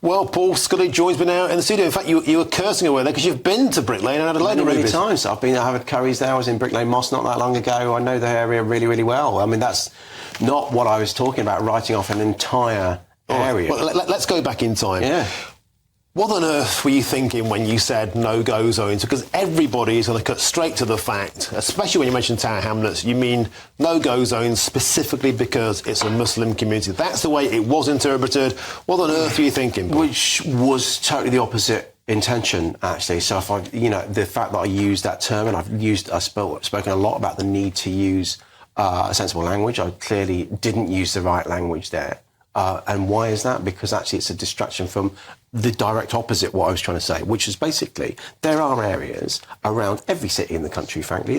Well, Paul Scully joins me now in the studio. In fact, you were cursing away there because you've been to Brick Lane and had a load of many times. I've had curries there. I was in Brick Lane Mosque not that long ago. I know the area really, really well. I mean, that's not what I was talking about, writing off an entire area. Well, let's go back in time. Yeah. What on earth were you thinking when you said no-go zones? Because everybody is going to cut straight to the fact, especially when you mention Tower Hamlets, you mean no-go zones specifically because it's a Muslim community. That's the way it was interpreted. What on earth were you thinking, Paul? Which was totally the opposite intention, actually. So if the fact that I used that term, and I've spoken a lot about the need to use sensible language. I clearly didn't use the right language there. And why is that? Because actually it's a distraction from the direct opposite what I was trying to say, which is basically there are areas around every city in the country, frankly,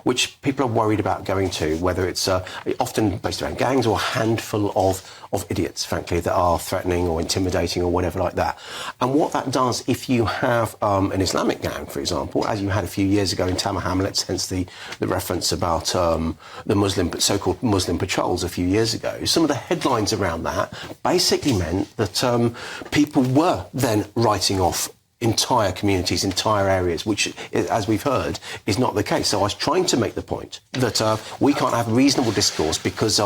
which people are worried about going to, whether it's often based around gangs or a handful of idiots, frankly, that are threatening or intimidating or whatever like that. And what that does, if you have an Islamic gang, for example, as you had a few years ago in Tower Hamlets, hence the reference about the so-called Muslim patrols a few years ago, some of the headlines around that basically meant that people were then writing off entire communities, entire areas, which, as we've heard, is not the case. So I was trying to make the point that we can't have reasonable discourse because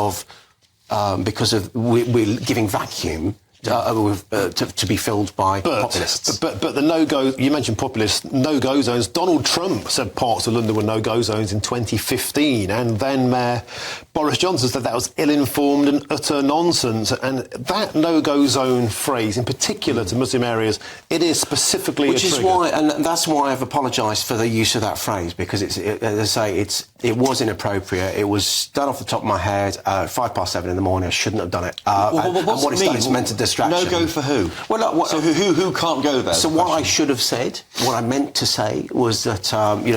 we're giving vacuum to be filled by populists. But the no-go, you mentioned populists, no-go zones. Donald Trump said parts of London were no-go zones in 2015, and then Mayor Boris Johnson said that was ill-informed and utter nonsense. And that no-go zone phrase, in particular to Muslim areas, it is specifically Which is why, and that's why I've apologised for the use of that phrase, because as I say, it was inappropriate. It was done off the top of my head, 7:05 in the morning. I shouldn't have done it. And what it's done is meant to distraction. No go for who? Well, so who can't go there? So what I should have said, what I meant to say, was that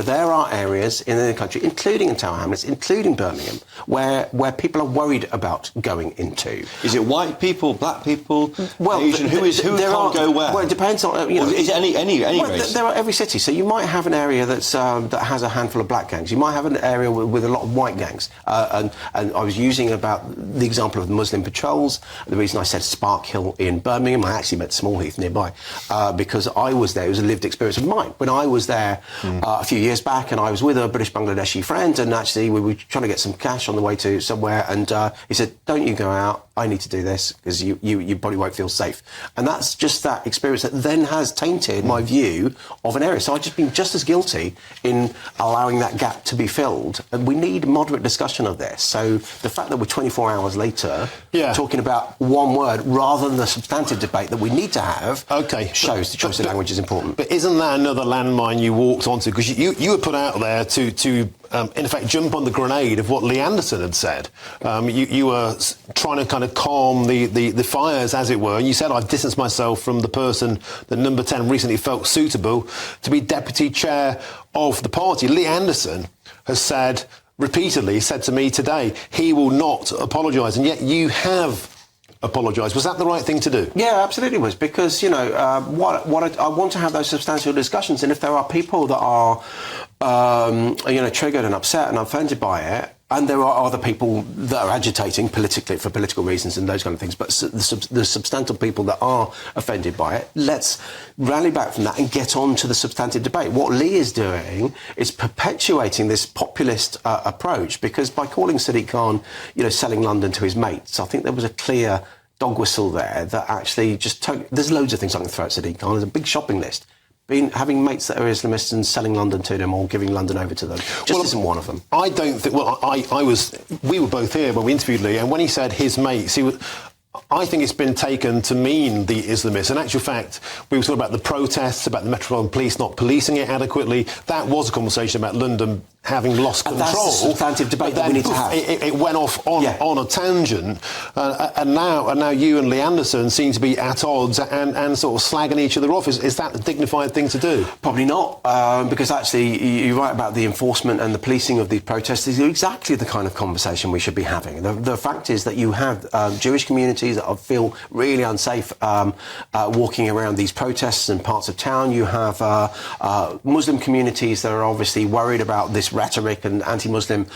there are areas in the country, including in Tower Hamlets, including Birmingham, where people are worried about going into. Is it white people, black people, Asian? Who can't go where? Well, it depends on. Is it any race? There are every city. So you might have an area that has a handful of black gangs. You might have an area with a lot of white gangs. And I was using about the example of the Muslim patrols. The reason I said Spark Hill in Birmingham, I actually met Small Heath nearby, because I was there. It was a lived experience of mine. When I was there a few years back, and I was with a British Bangladeshi friend, and actually we were trying to get some cash on the way to somewhere, and he said, "Don't you go out. I need to do this because you probably won't feel safe." And that's just that experience that then has tainted my view of an area. So I've just been just as guilty in allowing that gap to be filled. And we need moderate discussion of this. So the fact that we're 24 hours later talking about one word rather than the substantive debate that we need to have shows the choice of language is important. But isn't that another landmine you walked onto? Because you were put out there to in effect, jump on the grenade of what Lee Anderson had said. You were trying to kind of calm the fires, as it were, and you said, I've distanced myself from the person that Number 10 recently felt suitable to be deputy chair of the party. Lee Anderson has said, repeatedly, said to me today, he will not apologise, and yet you have apologise. Was that the right thing to do? Yeah, absolutely was, because, I want to have those substantial discussions, and if there are people that are, triggered and upset and offended by it, and there are other people that are agitating politically for political reasons and those kind of things, but the substantial people that are offended by it, let's rally back from that and get on to the substantive debate. What Lee is doing is perpetuating this populist approach, because by calling Sadiq Khan, selling London to his mates, I think there was a clear dog whistle there that actually there's loads of things I can throw at Sadiq Khan. There's a big shopping list. Having mates that are Islamists and selling London to them or giving London over to them isn't one of them. I don't think. Well, we were both here when we interviewed Lee, and when he said his mates, I think it's been taken to mean the Islamists. In actual fact, we were talking about the protests, about the Metropolitan Police not policing it adequately. That was a conversation about London having lost control. That's a substantive debate that we need to have. It went off on a tangent, and now you and Lee Anderson seem to be at odds and sort of slagging each other off. Is that a dignified thing to do? Probably not, because actually you're right about the enforcement and the policing of these protests. These are exactly the kind of conversation we should be having. The fact is that you have Jewish communities that feel really unsafe walking around these protests in parts of town. You have Muslim communities that are obviously worried about this rhetoric and anti-Muslim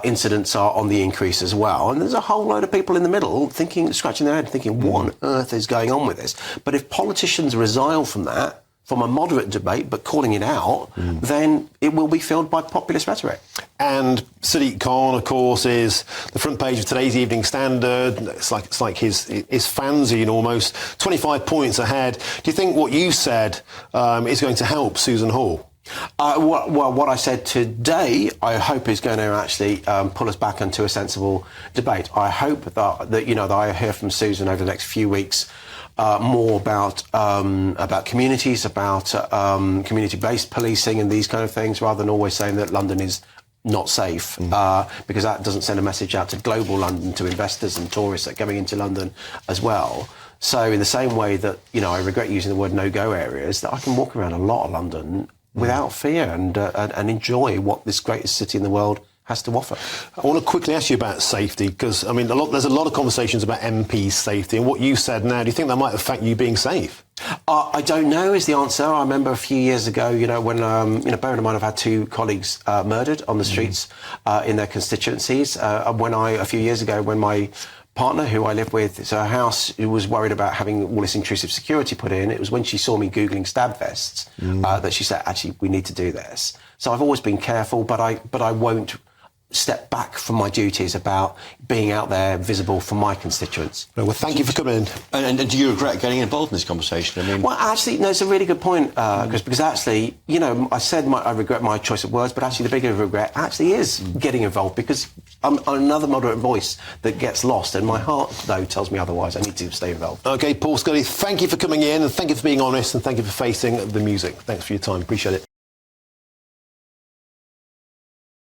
incidents are on the increase as well. And there's a whole load of people in the middle scratching their head, thinking, what on earth is going on with this? But if politicians resile from that, from a moderate debate, but calling it out, then it will be filled by populist rhetoric. And Sadiq Khan, of course, is the front page of today's Evening Standard. It's like his fanzine almost. 25 points ahead. Do you think what you said is going to help Susan Hall? Well, what I said today, I hope is going to actually pull us back into a sensible debate. I hope that I hear from Susan over the next few weeks more about communities, about community-based policing and these kind of things, rather than always saying that London is not safe, because that doesn't send a message out to global London, to investors and tourists that are coming into London as well. So in the same way that, I regret using the word no-go areas, that I can walk around a lot of London without fear and enjoy what this greatest city in the world has to offer. I want to quickly ask you about safety, because, there's a lot of conversations about MP safety, and what you said now, do you think that might affect you being safe? I don't know is the answer. I remember a few years ago, when, bearing in mind I've had 2 colleagues murdered on the streets in their constituencies. A few years ago, when my partner, who I live with, so her house, who was worried about having all this intrusive security put in, it was when she saw me Googling stab vests that she said, actually, we need to do this. So I've always been careful, but I won't step back from my duties about being out there visible for my constituents. Well, thank you for coming in. And do you regret getting involved in this conversation? Well, actually, no, it's a really good point, because actually, I said I regret my choice of words, but actually the bigger regret actually is getting involved, because I'm another moderate voice that gets lost, and my heart, though, tells me otherwise. I need to stay involved. OK, Paul Scully, thank you for coming in, and thank you for being honest, and thank you for facing the music. Thanks for your time. Appreciate it.